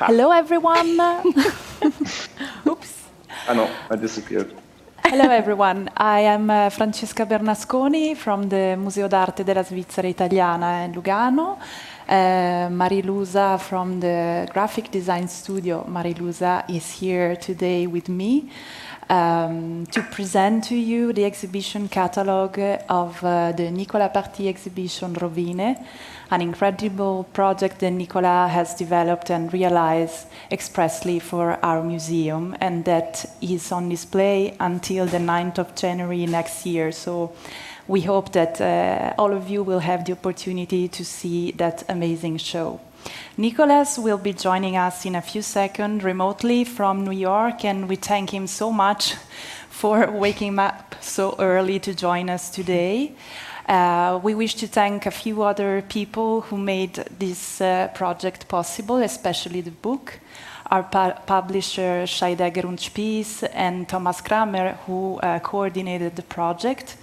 Hello, everyone. Oops. Ah no, I disappeared. Hello, everyone. I am Francesca Bernasconi from the Museo d'Arte della Svizzera Italiana in Lugano. Lusa from the graphic design studio, Lusa, is here today with me to present to you the exhibition catalog of the Nicolas Party exhibition Rovine, an incredible project that Nicolas has developed and realized expressly for our museum, and that is on display until the 9th of January next year. So we hope that all of you will have the opportunity to see that amazing show. Nicolas will be joining us in a few seconds remotely from New York, and we thank him so much for waking up so early to join us today. We wish to thank a few other people who made this project possible, especially the book. Our publisher Scheidegger und Spies and Thomas Kramer, who coordinated the project,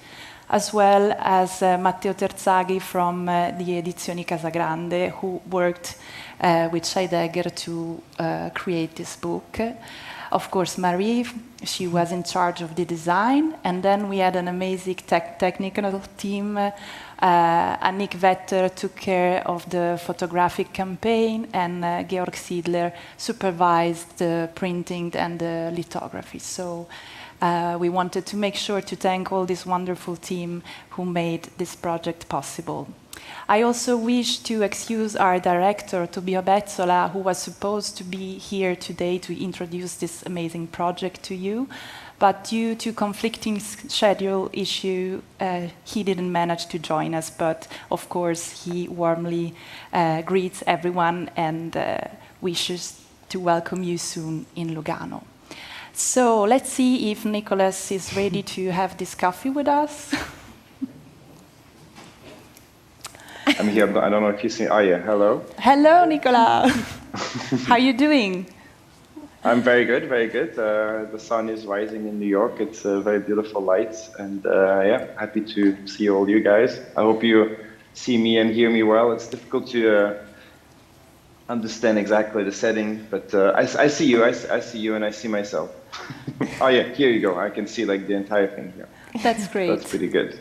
as well as Matteo Terzaghi from the Edizioni Casagrande, who worked with Scheidegger to create this book. Of course, Marie, she was in charge of the design, and then we had an amazing technical team. Annick Vetter took care of the photographic campaign, and Georg Siedler supervised the printing and the lithography. So we wanted to make sure to thank all this wonderful team who made this project possible. I also wish to excuse our director, Tobia, who was supposed to be here today to introduce this amazing project to you, but due to conflicting schedule issue, he didn't manage to join us, but of course he warmly greets everyone and wishes to welcome you soon in Lugano. So let's see if Nicolas is ready to have this coffee with us. I'm here. I don't know if you see. Oh yeah, hello. Hello, Nicolas. How are you doing? I'm very good, very good. The sun is rising in New York. It's a very beautiful light, and yeah, happy to see all you guys. I hope you see me and hear me well. It's difficult to understand exactly the setting, but I see you. I see you, and I see myself. Oh yeah, here you go. I can see like the entire thing here. That's great. That's pretty good.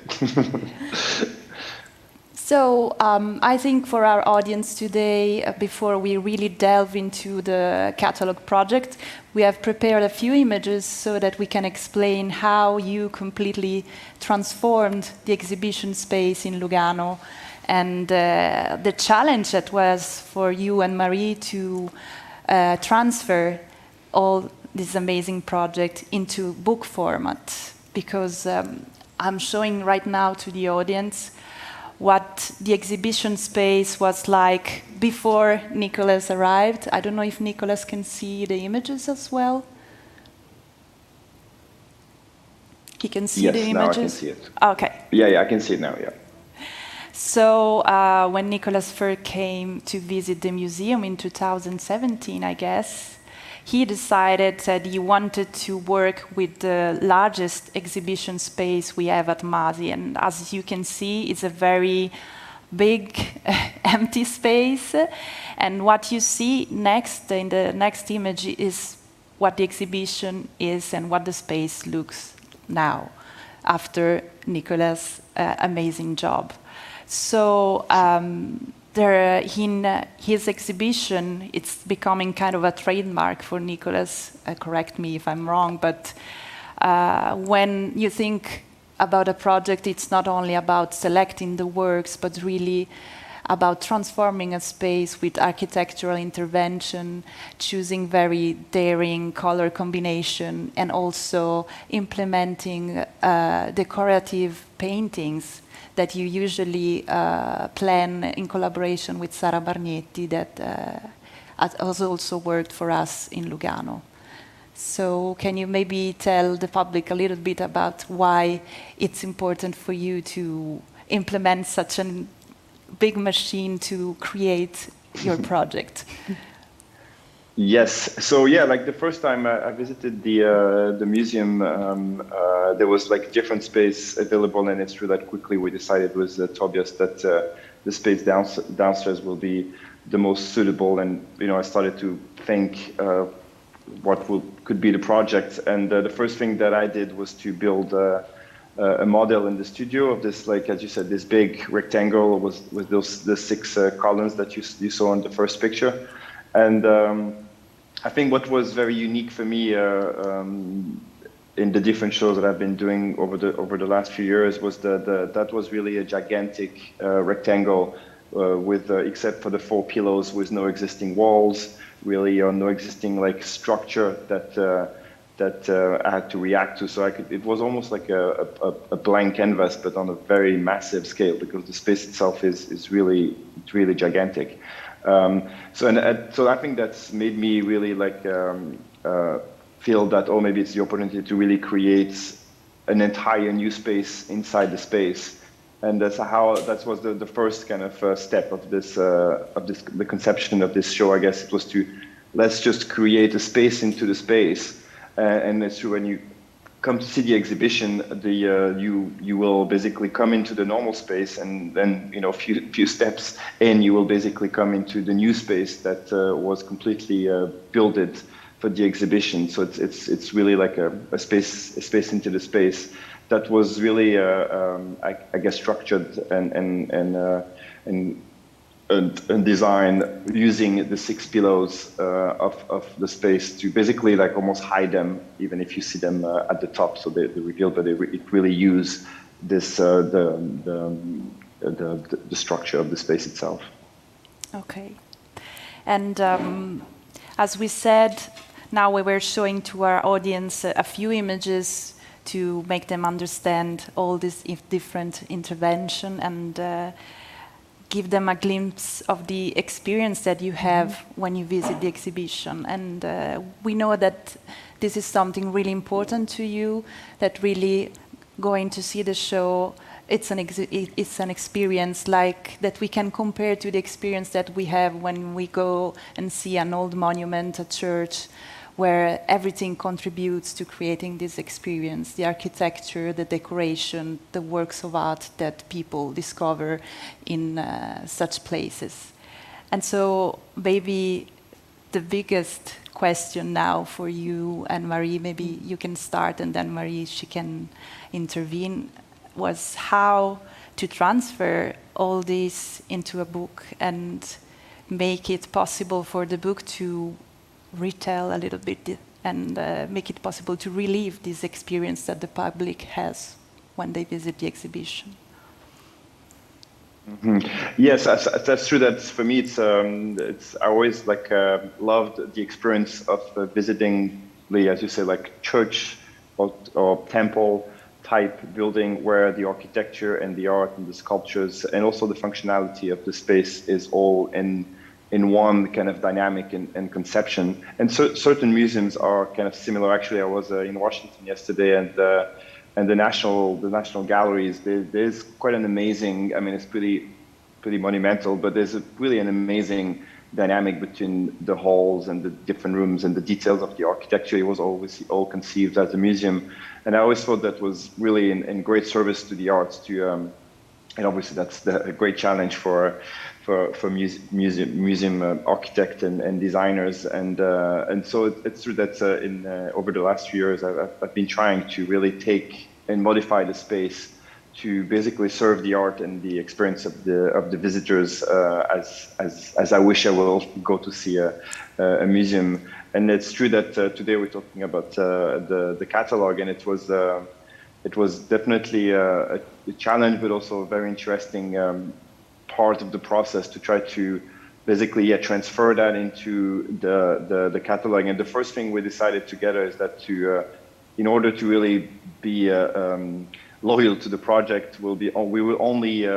So I think for our audience today, before we really delve into the catalog project, we have prepared a few images so that we can explain how you completely transformed the exhibition space in Lugano, and the challenge that was for you and Marie to transfer all this amazing project into book format, because I'm showing right now to the audience what the exhibition space was like before Nicolas arrived. I don't know if Nicolas can see the images as well. He can see the images? Yes, now I can see it. Okay. Yeah, I can see it now, yeah. So when Nicolas first came to visit the museum in 2017, I guess, he decided that he wanted to work with the largest exhibition space we have at MASI. And as you can see, it's a very big, empty space. And what you see next, in the next image, is what the exhibition is and what the space looks now, after Nicolas' amazing job. So in his exhibition, it's becoming kind of a trademark for Nicolas. Correct me if I'm wrong, but when you think about a project, it's not only about selecting the works, but really about transforming a space with architectural intervention, choosing very daring color combination, and also implementing decorative paintings that you usually plan in collaboration with Sara Bargnetti, that has also worked for us in Lugano. So can you maybe tell the public a little bit about why it's important for you to implement such a big machine to create your project? Yes. So yeah, like the first time I visited the museum, there was like different space available, and it's true that quickly we decided with Tobias that the space downstairs will be the most suitable. And I started to think what could be the project. And the first thing that I did was to build a model in the studio of this, like as you said, this big rectangle with the 6 columns that you saw in the first picture. And I think what was very unique for me in the different shows that I've been doing over the last few years was that was really a gigantic rectangle with except for the 4 pillows, with no existing walls, really, or no existing like structure that I had to react to. So it was almost like a blank canvas, but on a very massive scale, because the space itself is really gigantic. So I think that's made me really like feel that, oh, maybe it's the opportunity to really create an entire new space inside the space. And that was the first kind of step of the conception of this show. I guess it was let's just create a space into the space. And it's true, when you come to see the exhibition, you will basically come into the normal space, and then a few steps in, you will basically come into the new space that was completely built for the exhibition. So it's really like a space into the space that was really I guess structured and designed using the 6 pillows of the space to basically like almost hide them, even if you see them at the top. So they reveal, but it really use this the structure of the space itself. Okay, and as we said, now we were showing to our audience a few images to make them understand all these different intervention and give them a glimpse of the experience that you have when you visit the exhibition. And we know that this is something really important to you, that really going to see the show, it's an experience like that we can compare to the experience that we have when we go and see an old monument, a church, where everything contributes to creating this experience, the architecture, the decoration, the works of art that people discover in such places. And so maybe the biggest question now for you and Marie, maybe you can start and then Marie, she can intervene, was how to transfer all this into a book and make it possible for the book to retell a little bit and make it possible to relive this experience that the public has when they visit the exhibition. Mm-hmm. Yes, that's true. That for me, it's I always like loved the experience of visiting the, as you say, like church or temple type building, where the architecture and the art and the sculptures and also the functionality of the space is all in one kind of dynamic and conception. And certain museums are kind of similar. Actually, I was in Washington yesterday, and the National Galleries, there's quite an amazing, I mean, it's pretty monumental, but there's really an amazing dynamic between the halls and the different rooms and the details of the architecture. It was always all conceived as a museum. And I always thought that was really in great service to the arts, and obviously that's a great challenge for museum architects and designers, and so it's true that over the last few years I've been trying to really take and modify the space to basically serve the art and the experience of the visitors as I wish I will go to see a museum. And it's true that today we're talking about the catalog, and it was definitely a challenge, but also a very interesting part of the process to try to basically transfer that into the catalog. And the first thing we decided together is that in order to really be loyal to the project, we will only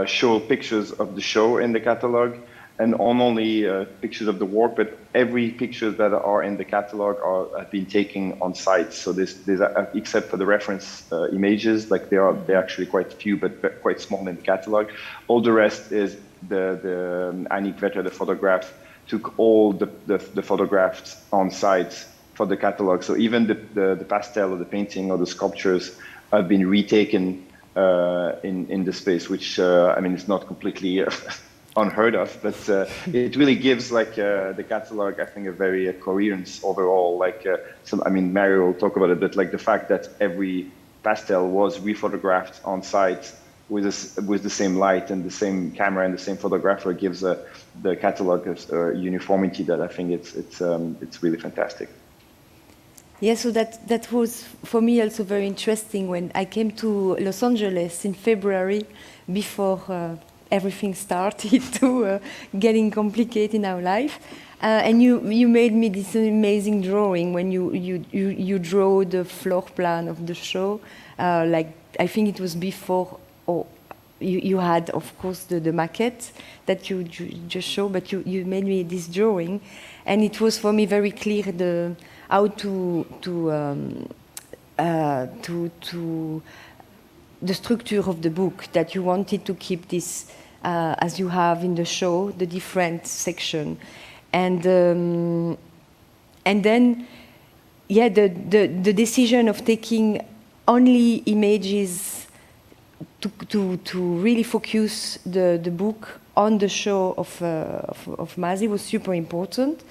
show pictures of the show in the catalog, and only pictures of the work, but every picture that are in the catalog have been taken on site. So there's except for the reference images, like they're actually quite few, but quite small in the catalog. All the rest is the Annick Vetter, the photograph, took all the photographs on site for the catalog. So even the pastel or the painting or the sculptures have been retaken in the space, which I mean, it's not completely unheard of, but it really gives like the catalog, I think, a very coherence overall. Like, I mean, Mario will talk about it, but like the fact that every pastel was rephotographed on site with the same light and the same camera and the same photographer gives the catalog a uniformity that I think it's really fantastic. Yeah, so that was for me also very interesting when I came to Los Angeles in February before everything started to getting complicated in our life. And you made me this amazing drawing when you draw the floor plan of the show. Like I think it was before, or you had of course the maquette that you just show, but you made me this drawing, and it was for me very clear how to the structure of the book, that you wanted to keep this as you have in the show, the different section, and then yeah, the decision of taking only images to really focus the book on the show of MASI was super important.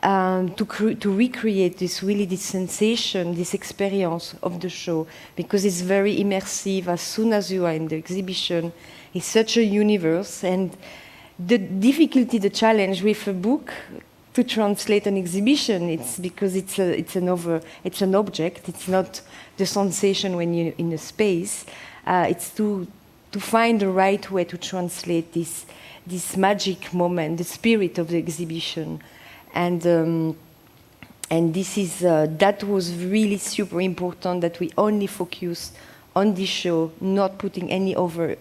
To recreate this sensation, this experience of the show, because it's very immersive as soon as you are in the exhibition. It's such a universe, and the difficulty, the challenge with a book to translate an exhibition, it's because it's an object. It's not the sensation when you're in a space. It's to find the right way to translate this magic moment, the spirit of the exhibition. And this is that was really super important, that we only focus on this show, not putting any other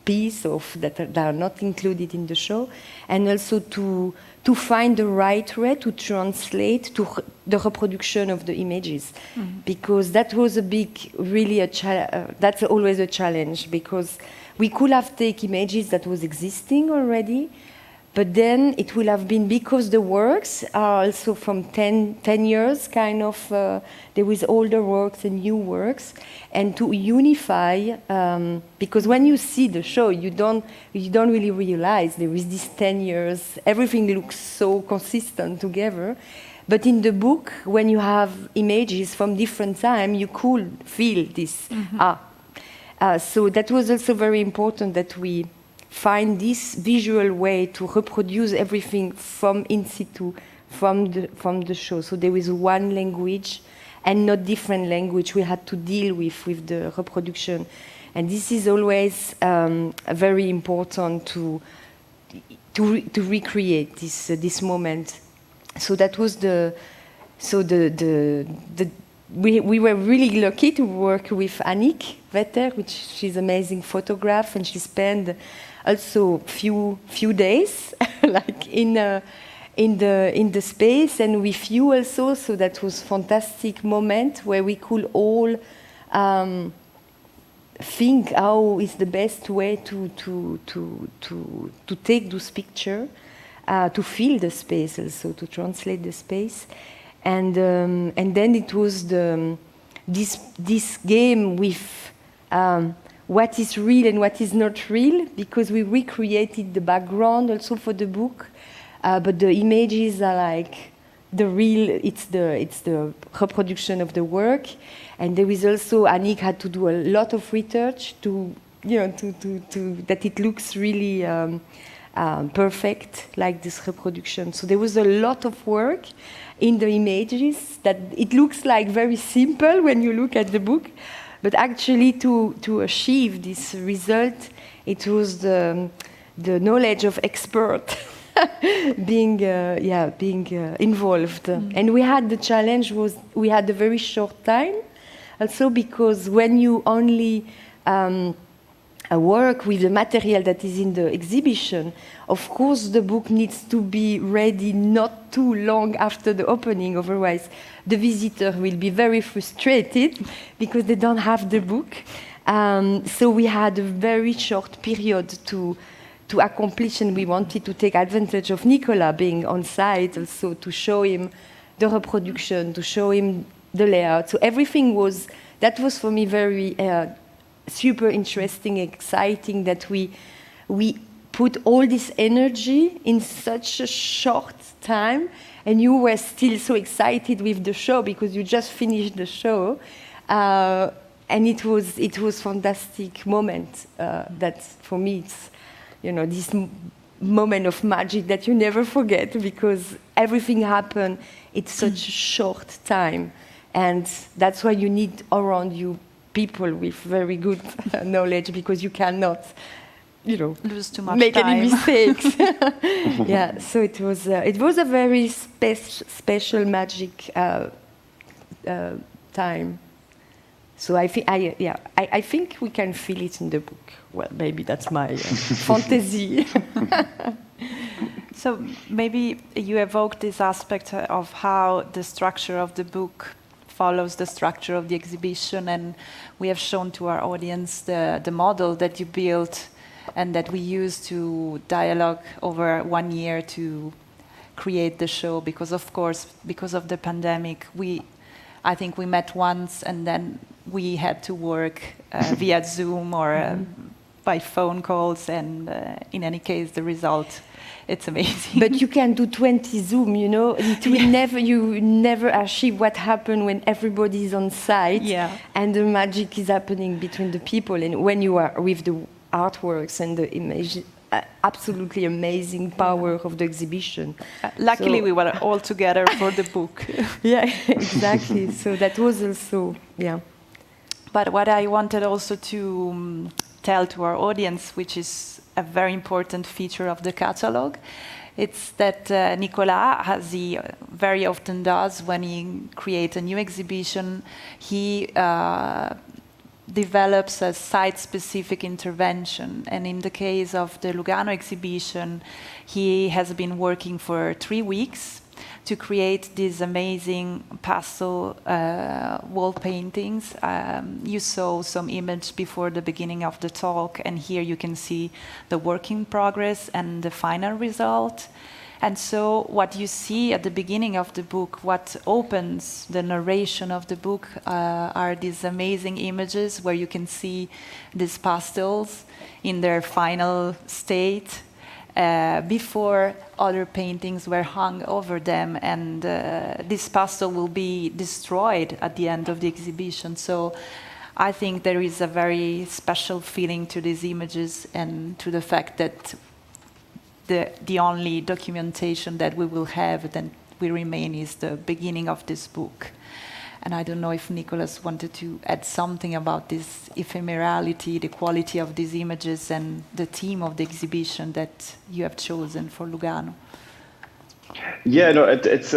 piece of that are not included in the show, and also to find the right way to translate to the reproduction of the images, because that was that's always a challenge, because we could have taken images that was existing already. But then it will have been, because the works are also from 10 years, kind of, there is older works and new works, and to unify, because when you see the show, you don't really realize there is this 10 years, everything looks so consistent together. But in the book, when you have images from different time, you could feel this. So that was also very important, that we find this visual way to reproduce everything from in situ, from the show. So there is one language and not different language we had to deal with the reproduction. And this is always very important to recreate this moment. So that was we were really lucky to work with Annick Vetter, which she's an amazing photographer, and she spent also few days like in the space and with you also. So that was fantastic moment where we could all think how is the best way to take this picture, to feel the space also, to translate the space. And then it was this game with what is real and what is not real, because we recreated the background also for the book, but the images are like the real. It's the reproduction of the work, and there is also Annick had to do a lot of research to that it looks really perfect, like this reproduction. So there was a lot of work in the images that it looks like very simple when you look at the book, but actually to achieve this result, it was the knowledge of expert being involved. And we had the challenge was we had a very short time, also because when you only work with the material that is in the exhibition, of course the book needs to be ready not too long after the opening, otherwise the visitor will be very frustrated because they don't have the book. So we had a very short period to accomplish, and we wanted to take advantage of Nicolas being on site also to show him the reproduction, to show him the layout. So everything was for me very super interesting, exciting, that we put all this energy in such a short time, and you were still so excited with the show because you just finished the show, and it was fantastic moment. That for me, it's this moment of magic that you never forget because everything happened in such a short time, and that's why you need around you people with very good knowledge because you cannot lose too much make time. any mistakes. Yeah, so it was a very special magic time. So I think we can feel it in the book. Well, maybe that's my fantasy. So maybe you evoked this aspect of how the structure of the book follows the structure of the exhibition, and we have shown to our audience the model that you built and that we used to dialogue over 1 year to create the show, because of course, because of the pandemic, I think we met once and then we had to work via Zoom or by phone calls, and in any case, the result, it's amazing. But you can do 20 Zoom, It will you never achieve what happened when everybody is on site and the magic is happening between the people. And when you are with the artworks and the image, absolutely amazing power of the exhibition. Luckily, we were all together for the book. Yeah, exactly. So that was also, But what I wanted also to tell to our audience, which is a very important feature of the catalog, it's that Nicolas, as he very often does when he creates a new exhibition, he develops a site-specific intervention. And in the case of the Lugano exhibition, he has been working for 3 weeks to create these amazing pastel wall paintings. You saw some image before the beginning of the talk, and here you can see the work in progress and the final result. And so what you see at the beginning of the book, what opens the narration of the book, are these amazing images where you can see these pastels in their final state, before other paintings were hung over them, and this pastel will be destroyed at the end of the exhibition. So I think there is a very special feeling to these images and to the fact that the only documentation that we will have then we remain is the beginning of this book. And I don't know if Nicolas wanted to add something about this ephemerality, the quality of these images, and the theme of the exhibition that you have chosen for Lugano. Yeah, no, it's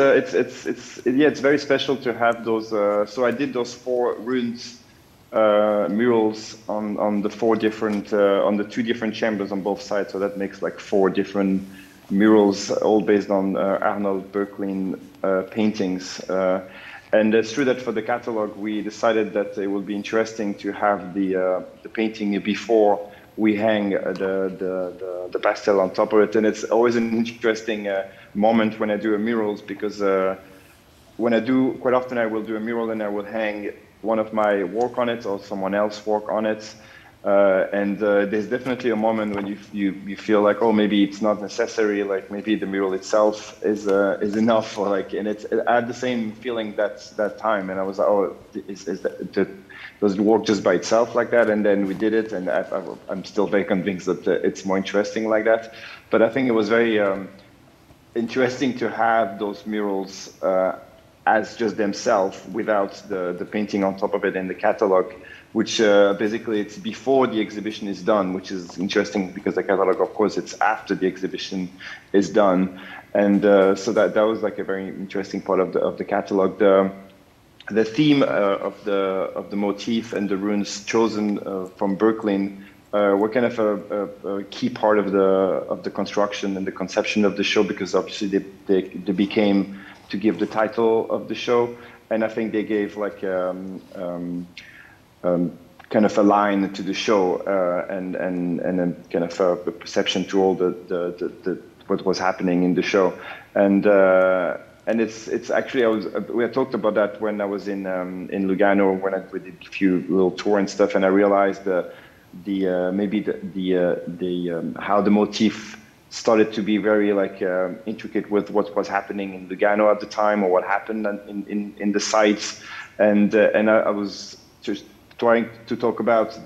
very special to have those. So I did those 4 runes murals on the 4 different on the 2 different chambers on both sides. So that makes like 4 different murals, all based on Arnold Böcklin paintings. And it's true that for the catalog, we decided that it would be interesting to have the painting before we hang the pastel on top of it. And it's always an interesting moment when I do a murals, because quite often I will do a mural and I will hang one of my work on it or someone else work on it. And there's definitely a moment when you feel like, oh, maybe it's not necessary, like maybe the mural itself is enough, or like, and I had the same feeling that time, and I was like, oh, does it work just by itself like that? And then we did it, and I'm still very convinced that it's more interesting like that. But I think it was very interesting to have those murals as just themselves without the painting on top of it in the catalog, which basically it's before the exhibition is done, which is interesting because the catalog, of course, it's after the exhibition is done. And so that was like a very interesting part of the catalog. The theme of the motif and the runes chosen from Böcklin were kind of a key part of the construction and the conception of the show, because obviously they became to give the title of the show, and I think they gave like kind of a line to the show, and then kind of a perception to all the what was happening in the show, and it's actually we had talked about that when I was in Lugano, when we did a few little tour and stuff, and I realized maybe how the motif started to be very like intricate with what was happening in Lugano at the time, or what happened in the sites, and I was just trying to talk about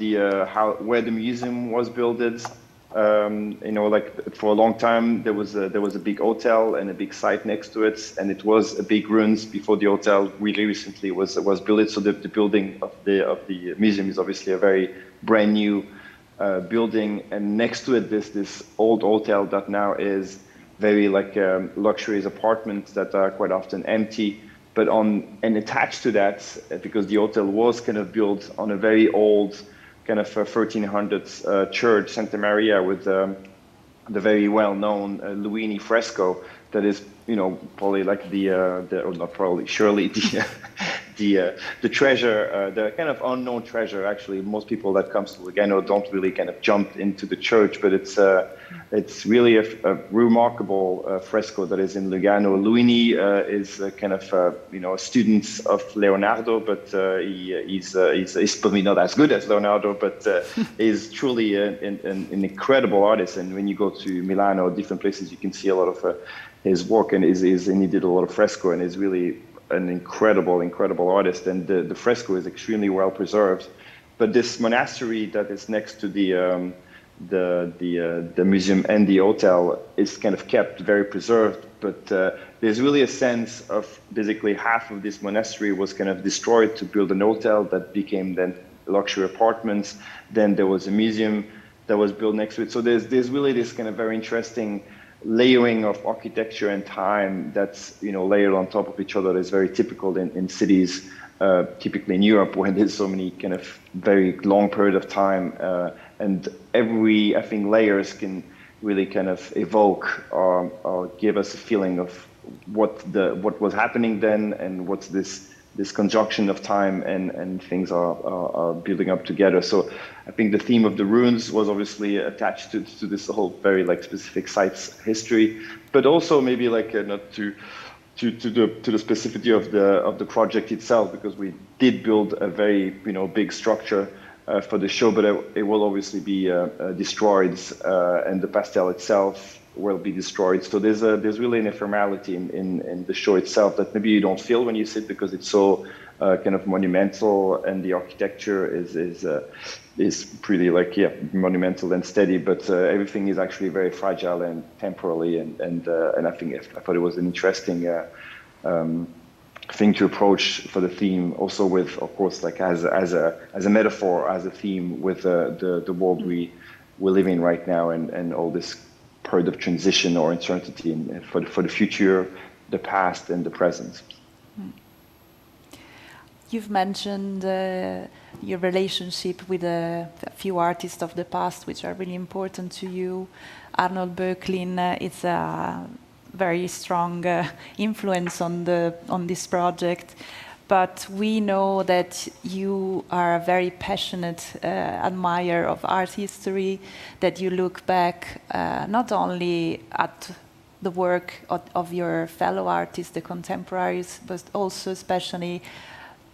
where the museum was built. Like for a long time there was a big hotel and a big site next to it, and it was a big ruins before the hotel really recently was built. So the building of the museum is obviously a very brand new building, and next to it this old hotel that now is very like luxurious apartments that are quite often empty. But and attached to that, because the hotel was kind of built on a very old kind of 1300s church, Santa Maria, with the very well-known Luini fresco that is, probably like or not probably, surely the treasure, the kind of unknown treasure. Actually, most people that comes to Lugano don't really kind of jump into the church, but it's really a remarkable fresco that is in Lugano. Luini is kind of a student of Leonardo, but he's probably not as good as Leonardo, but is truly an incredible artist. And when you go to Milano or different places, you can see a lot of his work, and he did a lot of fresco, and is really an incredible artist. And the fresco is extremely well preserved. But this monastery that is next to the museum and the hotel is kind of kept very preserved. But there's really a sense of basically half of this monastery was kind of destroyed to build an hotel that became then luxury apartments. Then there was a museum that was built next to it. So there's really this kind of very interesting layering of architecture and time that's layered on top of each other. Is very typical in cities, typically in Europe, where there's so many kind of very long period of time, and every layers can really kind of evoke or give us a feeling of what was happening then, and what's this conjunction of time and things are building up together. So I think the theme of the ruins was obviously attached to this whole very like specific site's history, but also maybe like not to the specificity of the project itself, because we did build a very big structure for the show, but it will obviously be destroyed, and the pastel itself will be destroyed. So there's really an ephemerality in the show itself that maybe you don't feel when you sit, because it's so kind of monumental, and the architecture is pretty like monumental and steady, but everything is actually very fragile and temporally, and I thought it was an interesting thing to approach for the theme, also with, of course, like as a metaphor, as a theme with the world we live in right now, and all this period of transition or uncertainty for the future, the past, and the present. You've mentioned your relationship with a few artists of the past, which are really important to you. Arnold Böcklin is a very strong influence on this project, but we know that you are a very passionate admirer of art history, that you look back not only at the work of your fellow artists, the contemporaries, but also especially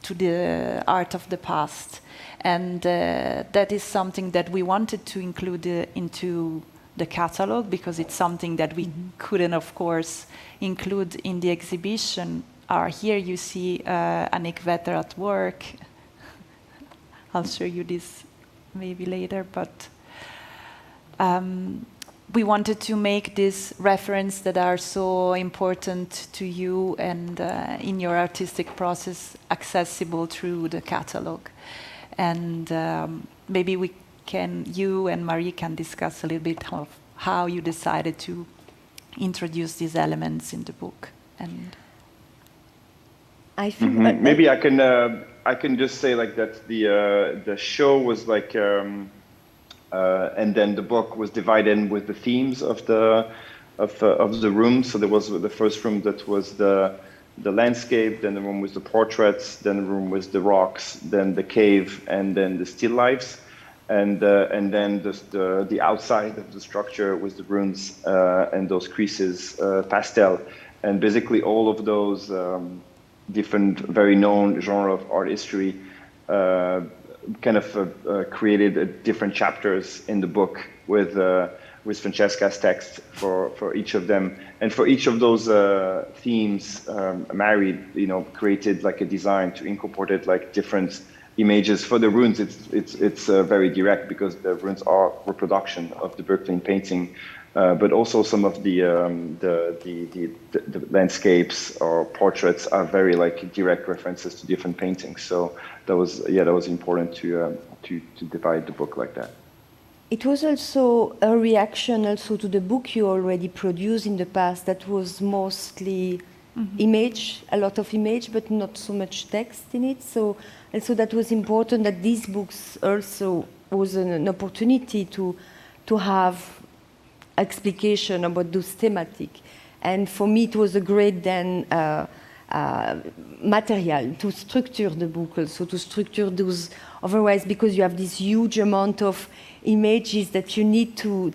to the art of the past. And that is something that we wanted to include into the catalog, because it's something that we couldn't, of course, include in the exhibition. Here you see Annick Vetter at work. I'll show you this maybe later, but we wanted to make these references that are so important to you and in your artistic process accessible through the catalog. And maybe you and Marie can discuss a little bit of how you decided to introduce these elements in the book. And I think maybe I can just say like that the show was like and then the book was divided with the themes of the room. So there was the first room that was the landscape, then the room was the portraits, then the room was the rocks, then the cave, and then the still lifes, and then the outside of the structure was the runes and those creases, pastel, and basically all of those different very known genre of art history kind of created different chapters in the book with Francesca's text for each of them, and for each of those themes, Mary, created like a design to incorporate like different images. For the runes, it's very direct because the runes are reproduction of the Berkeley painting, but also some of the landscapes or portraits are very like direct references to different paintings. So that was important to divide the book like that. It was also a reaction also to the book you already produced in the past that was mostly image, a lot of image, but not so much text in it. So that was important that these books also was an opportunity to have explication about those thematic. And for me, it was a great then material to structure the book, also to structure those. Otherwise, because you have this huge amount of images that you need to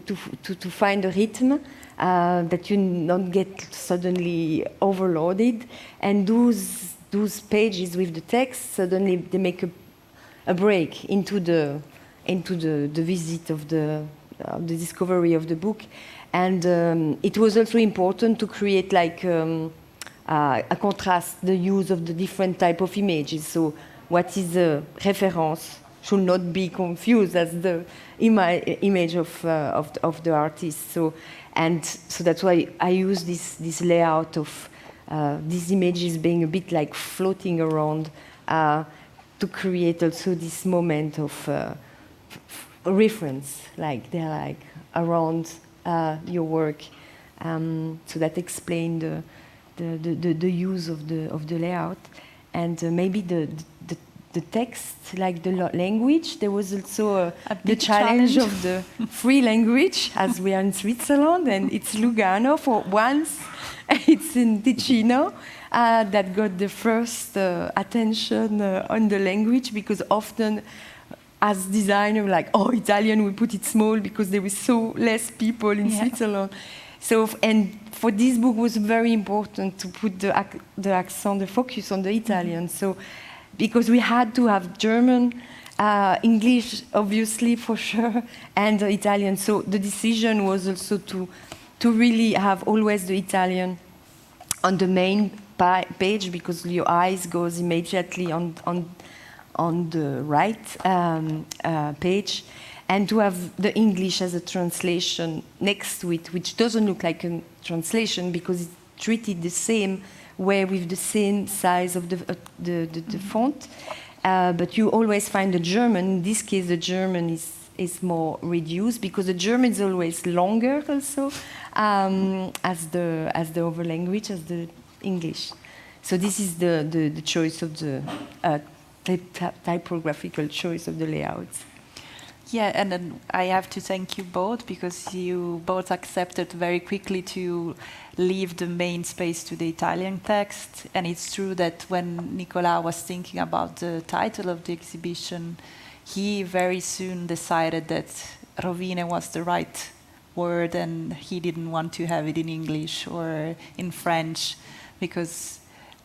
find a rhythm, that you don't get suddenly overloaded, and those pages with the text suddenly they make a break into the visit of the discovery of the book, and it was also important to create like a contrast, the use of the different type of images. So what is the reference should not be confused as the image of the artist. So that's why I use this layout of these images being a bit like floating around to create also this moment of reference, like they're like around your work. So that explained the use of the layout, and maybe the text, like the language. There was also the challenge of the free language, as we are in Switzerland, and it's Lugano for once. It's in Ticino that got the first attention on the language, because often as designer, like, Italian, we put it small because there was so less people in Switzerland. So, and for this book was very important to put the accent, the focus on the Italian. So, because we had to have German, English, obviously, for sure, and Italian. So the decision was also to really have always the Italian on the main page, because your eyes goes immediately on the right page, and to have the English as a translation next to it, which doesn't look like a translation because it's treated the same way with the same size of the font. But you always find the German. In this case, the German is more reduced because the German is always longer also as the other language, as the English. So this is the choice of the typographical choice of the layouts. Yeah, and then I have to thank you both, because you both accepted very quickly to leave the main space to the Italian text. And it's true that when Nicolas was thinking about the title of the exhibition, he very soon decided that rovine was the right word, and he didn't want to have it in English or in French, because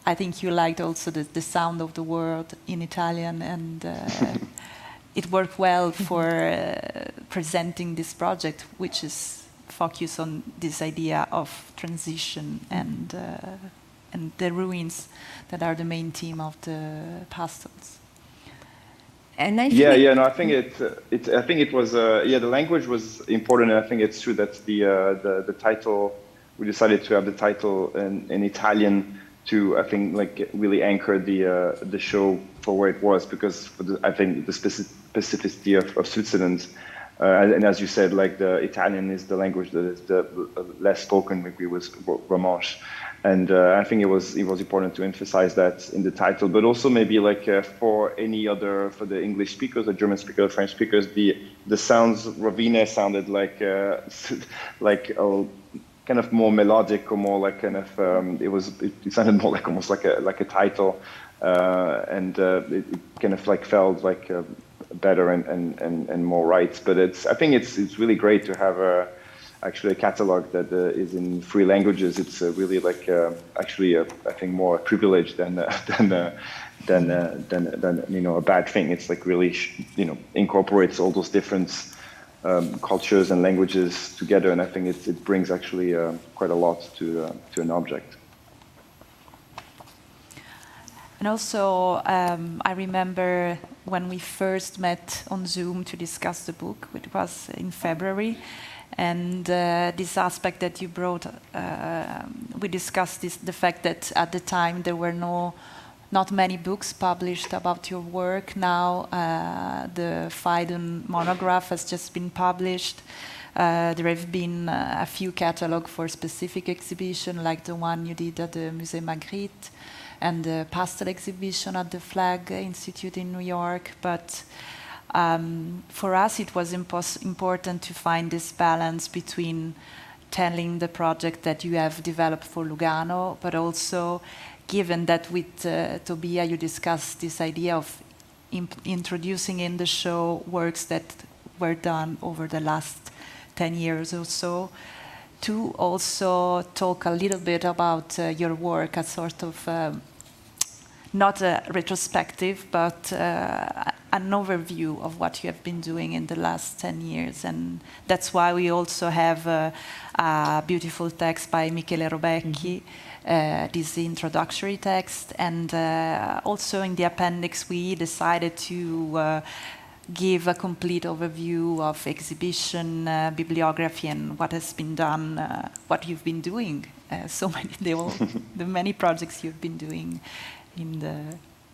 I think you liked also the sound of the word in Italian, and it worked well for presenting this project, which is focused on this idea of transition and the ruins that are the main theme of the pastels. And I think it was the language was important, and I think it's true that the title, we decided to have the title in Italian to, I think, like really anchor the show for where it was, because I think the specificity of Switzerland, and as you said, like the Italian is the language that is the less spoken, maybe was Romanche, and I think it was important to emphasize that in the title, but also maybe like for the English speakers, the German speakers, French speakers, the sounds ravine sounded like kind of more melodic, or more like kind of it sounded more like almost like a title, and it kind of like felt like better and more right. But I think it's really great to have actually a catalog that is in 3 languages. It's really like actually I think more a privilege than you know, a bad thing. It's like really you know, incorporates all those different cultures and languages together, and I think it brings actually quite a lot to an object. And also, I remember when we first met on Zoom to discuss the book, it was in February, and this aspect that you brought, we discussed the fact that at the time there were not many books published about your work. Now the Phaidon monograph has just been published. There have been a few catalogs for specific exhibition, like the one you did at the Musée Magritte, and the pastel exhibition at the Flag Institute in New York. But for us, it was important to find this balance between telling the project that you have developed for Lugano, but also given that with Tobia you discussed this idea of introducing in the show works that were done over the last 10 years or so, to also talk a little bit about your work, a sort of not a retrospective, but an overview of what you have been doing in the last 10 years. And that's why we also have a beautiful text by Michele Robecchi, this introductory text. And also in the appendix, we decided to give a complete overview of exhibition, bibliography, and what has been done, what you've been doing. The many projects you've been doing in the...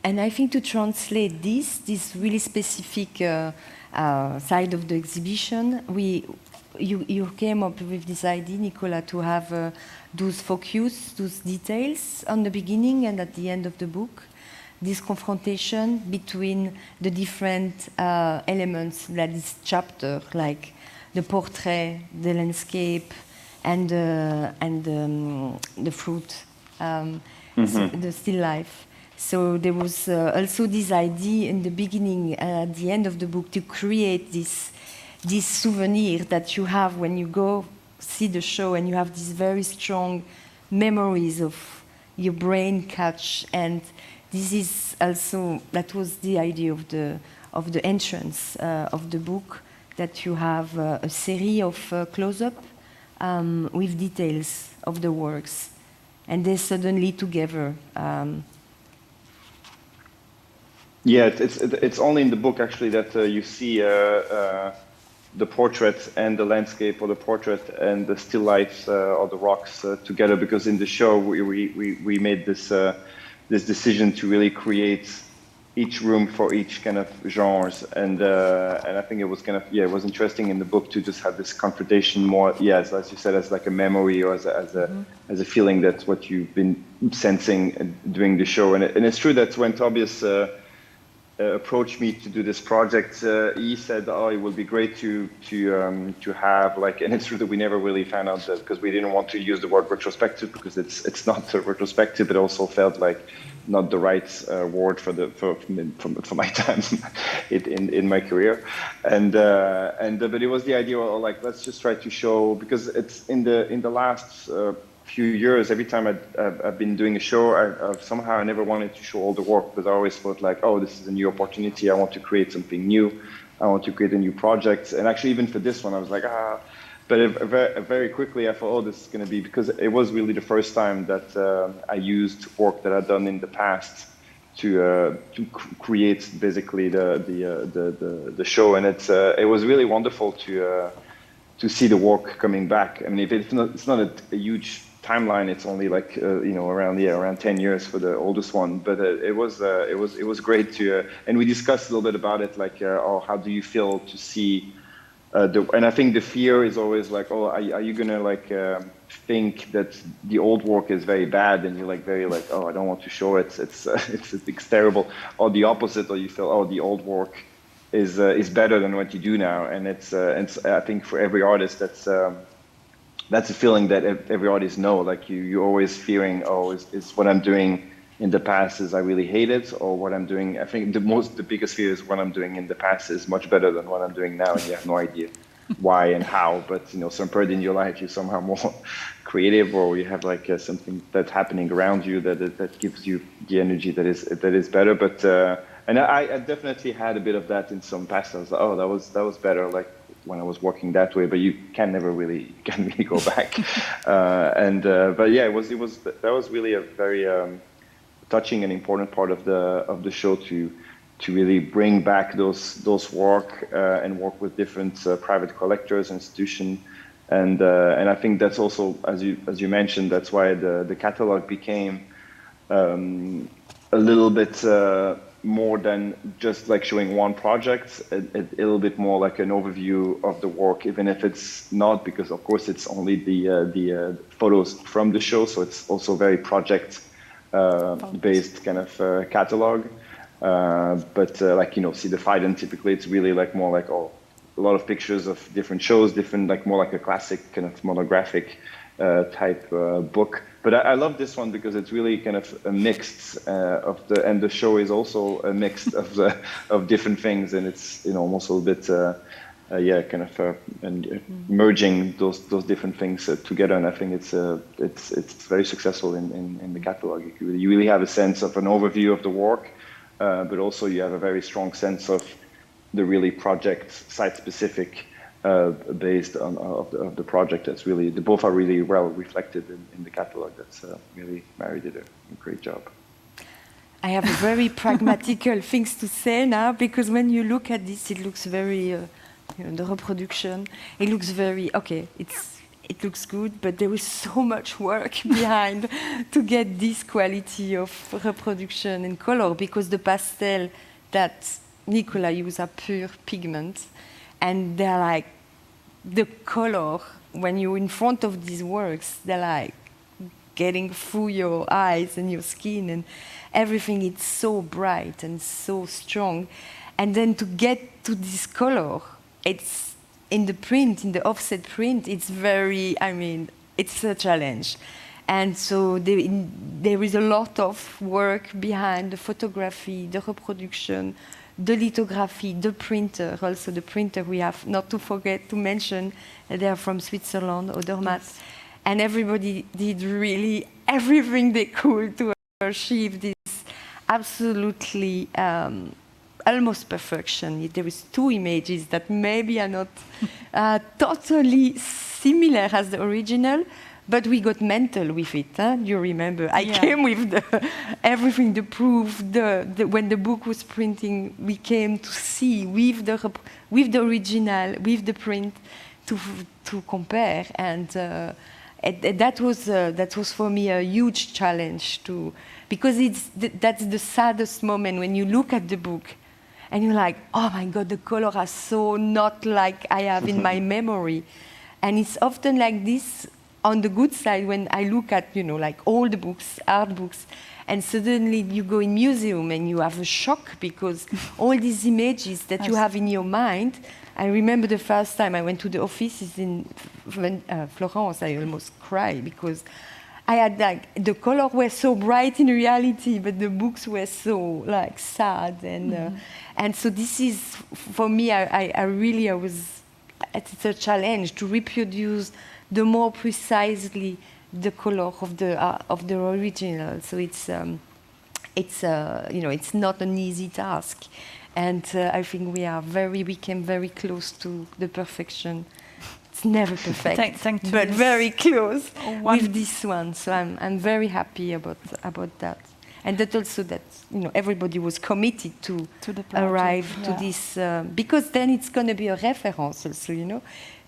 And I think to translate this really specific side of the exhibition, you came up with this idea, Nicolas, to have those focus, those details on the beginning and at the end of the book. This confrontation between the different elements that this chapter, like the portrait, the landscape, and the fruit, the still life. So there was also this idea in the beginning and at the end of the book to create this souvenir that you have when you go see the show, and you have these very strong memories of your brain catch. And this is also, that was the idea of the entrance of the book, that you have a series of close-up with details of the works, and they suddenly together. Yeah, it's only in the book actually that you see the portrait and the landscape, or the portrait and the still lifes or the rocks together, because in the show we made this decision to really create each room for each kind of genres, and I think it was kind of, it was interesting in the book to just have this confrontation more, as you said, as like a memory, or as a feeling that's what you've been sensing during the show. And it's true that when Tobias approached me to do this project, he said, it would be great to have like, and it's true that we never really found out that, because we didn't want to use the word retrospective, because it's not a retrospective. It also felt like not the right word for my time in my career, but it was the idea of like, let's just try to show, because it's in the last few years, every time I've been doing a show, somehow I never wanted to show all the work, because I always felt like, this is a new opportunity. I want to create something new. I want to create a new project. And actually, even for this one, I was like, But very quickly, I thought, this is going to be, because it was really the first time that I used work that I'd done in the past to create basically the show, and it was really wonderful to see the work coming back. I mean, it's not a huge timeline. It's only like around 10 years for the oldest one, but it was great to. And we discussed a little bit about it, like, how do you feel to see? And I think the fear is always like, are you gonna like think that the old work is very bad, and you're like very like, I don't want to show it. It's terrible, or the opposite, or you feel, the old work is better than what you do now. And it's I think for every artist that's a feeling that every artist know. Like you're always fearing, is what I'm doing in the past is I really hate it, or what I'm doing. I think the biggest fear is what I'm doing in the past is much better than what I'm doing now, and you have no idea. why and how, but some period in your life you're somehow more creative, or you have like something that's happening around you that gives you the energy that is better. But and I definitely had a bit of that in some past. I was like, oh, that was better, like when I was walking that way, but you can really go back. But yeah, that was really a very touching and important part of the show to really bring back those work and work with different private collectors, institutions, and I think that's also, as you mentioned, that's why the catalog became a little bit more than just like showing one project, a little bit more like an overview of the work, even if it's not, because of course it's only the photos from the show, so it's also very project based kind of catalog. But like See the Fight, and typically it's really like more like a lot of pictures of different shows, different like more like a classic kind of monographic type book. But I love this one because it's really kind of a mix and the show is also a mix of different things, and it's almost a little bit kind of merging those different things together. And I think it's very successful in the catalog. You really have a sense of an overview of the work, but also you have a very strong sense of the really project site specific. Based on of the project, that's really both are really well reflected in the catalog. That's really Mary did a great job. I have very pragmatical things to say now, because when you look at this, it looks very the reproduction. It looks very okay. It looks good, but there is so much work behind to get this quality of reproduction and color, because the pastel that Nicolas used are pure pigments. And they're like, the color, when you're in front of these works, they're like getting through your eyes and your skin and everything. It's so bright and so strong. And then to get to this color, it's in the print, in the offset print, it's it's a challenge. And so there is a lot of work behind the photography, the reproduction, the lithography, the printer, also the printer we have, not to forget to mention, they are from Switzerland, Odermatt. Yes. And everybody did really everything they could to achieve this absolutely almost perfection. There is 2 images that maybe are not totally similar as the original, but we got mental with it. You remember? I came with everything, the proof. When the book was printing, we came to see with the original, with the print, to compare, and that was for me a huge challenge because that's the saddest moment when you look at the book, and you're like, oh my God, the color are so not like I have in my memory, and it's often like this. On the good side, when I look at, like all the books, art books, and suddenly you go in museum and you have a shock because all these images that you have in your mind. I remember the first time I went to the offices in Florence, I almost cried because I had the color were so bright in reality, but the books were so like sad, and so this is for me. It's a challenge to reproduce the more precisely the color of the original. So it's not an easy task, and I think we came very close to the perfection. It's never perfect, but very close with this one. So I'm very happy about that, and that also that everybody was committed to arrive to this, because then it's going to be a reference also.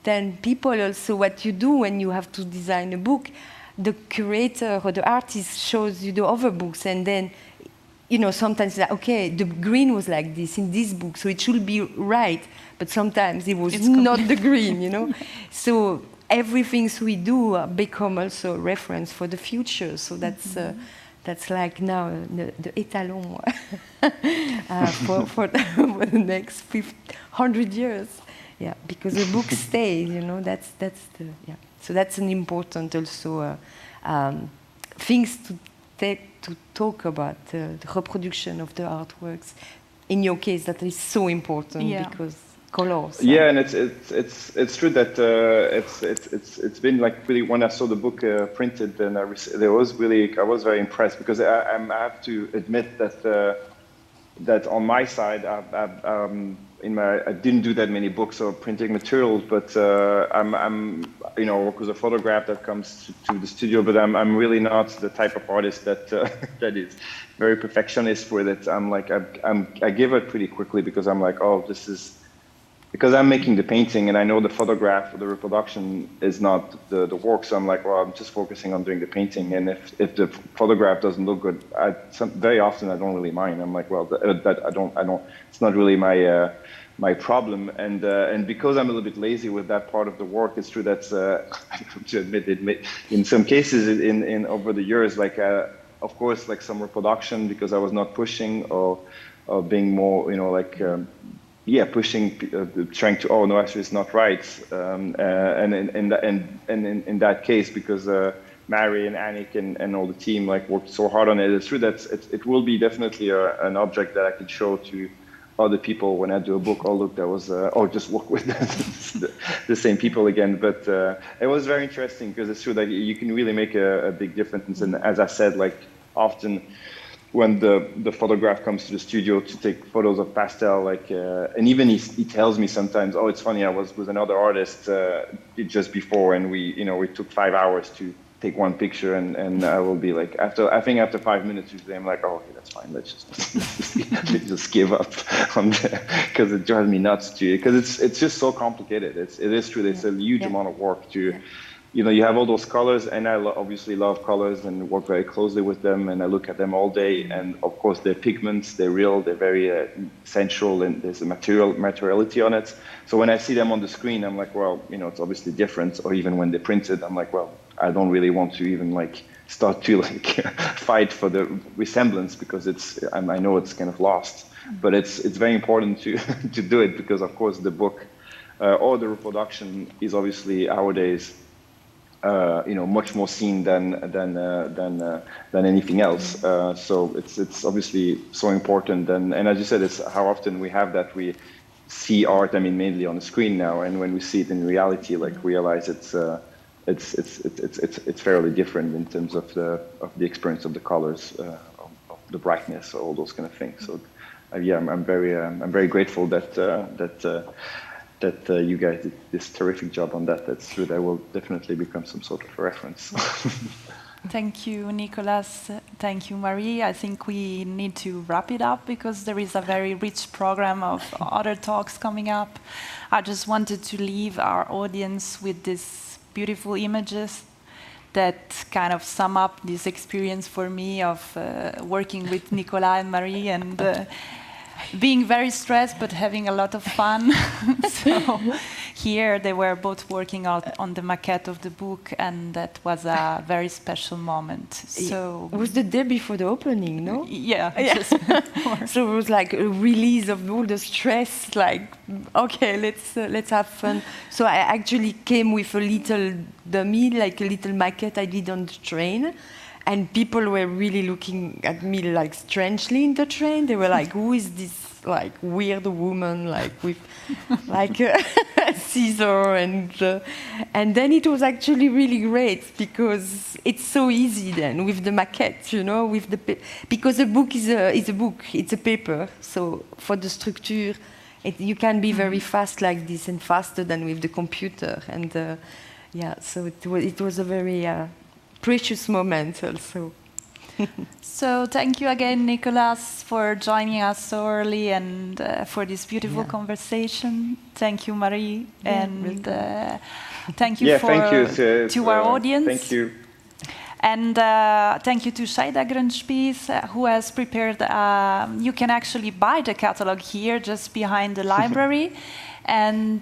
Then people also, what you do when you have to design a book, the curator or the artist shows you the other books, and then sometimes like, okay, the green was like this in this book, so it should be right, but sometimes it was not the green, So everything we do become also a reference for the future. So that's like now the étalon for the next 100 years. Yeah, because the book stays, that's So that's an important also things to talk about, the reproduction of the artworks. In your case, that is so important because colors. Yeah, and it's true that it's been like really, when I saw the book printed, and I was very impressed, because I have to admit that that on my side, I didn't do that many books or printing materials, but I'm work with a photograph that comes to the studio, but I'm really not the type of artist that that is very perfectionist with it. I'm like, I give it pretty quickly, because I'm like, oh, this is, because I'm making the painting and I know the photograph or the reproduction is not the work. So I'm like, well, I'm just focusing on doing the painting. And if the photograph doesn't look good, very often I don't really mind. I'm like, well, that I don't, it's not really my problem. And because I'm a little bit lazy with that part of the work, it's true that I have to admit it, in some cases in over the years, like, of course, like some reproduction, because I was not pushing or being more, pushing, trying to, oh no, actually it's not right, and in that case, because Mary and Annick and all the team like worked so hard on it, it's true that it will be definitely an object that I could show to other people when I do a book. Oh look, that was just work with the same people again. But it was very interesting, because it's true that you can really make a big difference. And as I said, like often, when the photograph comes to the studio to take photos of pastel, like, and even he tells me sometimes, oh, it's funny, I was with another artist just before, and we took 5 hours to take one picture, and I will be like, after 5 minutes, usually I'm like, oh, okay, that's fine, let's just give up on that, because it drives me nuts because it's just so complicated. It is true, it's a huge amount of work to. You have all those colors, and I obviously love colors and work very closely with them, and I look at them all day. And of course, they're pigments, they're real, they're very sensual, and there's a materiality on it. So when I see them on the screen, I'm like, well, it's obviously different. Or even when they're printed, I'm like, well, I don't really want to even like start to like fight for the resemblance, because I know it's kind of lost. But it's very important to to do it, because of course the book or the reproduction is obviously nowadays. Much more seen than anything else. So it's obviously so important. And as you said, it's how often we have that we see art. I mean, mainly on the screen now, and when we see it in reality, like realize it's fairly different in terms of the experience of the colors, of the brightness, all those kind of things. So I'm very grateful that you guys did this terrific job on that. That's true. That will definitely become some sort of a reference. Thank you, Nicolas. Thank you, Marie. I think we need to wrap it up, because there is a very rich program of other talks coming up. I just wanted to leave our audience with these beautiful images that kind of sum up this experience for me of working with Nicolas and Marie, and being very stressed but having a lot of fun. So here they were both working out on the maquette of the book, and that was a very special moment. So it was the day before the opening, no? Yeah. So it was like a release of all the stress, like, okay, let's have fun. So I actually came with a little dummy, like a little maquette I did on the train. And people were really looking at me like strangely in the train. They were like, "Who is this like weird woman like with like a scissor?" And then it was actually really great, because it's so easy then with the maquette, because a book is a book. It's a paper. So for the structure, you can be very fast like this, and faster than with the computer. And so it was a very precious moment also. So thank you again, Nicolas, for joining us so early, and for this beautiful conversation. Thank you, Marie, and thank you to our audience. Thank you. And thank you to Shaida Grunspies, who has prepared. You can actually buy the catalog here, just behind the library. And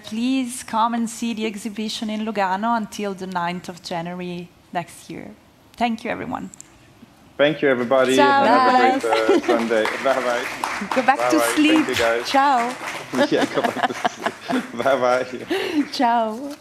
please come and see the exhibition in Lugano until the 9th of January next year. Thank you, everyone. Thank you, everybody. Ciao. Have a great Sunday. Bye-bye. Go back to sleep. Thank you, guys. Ciao. Yeah, go back to sleep. Bye-bye. Ciao.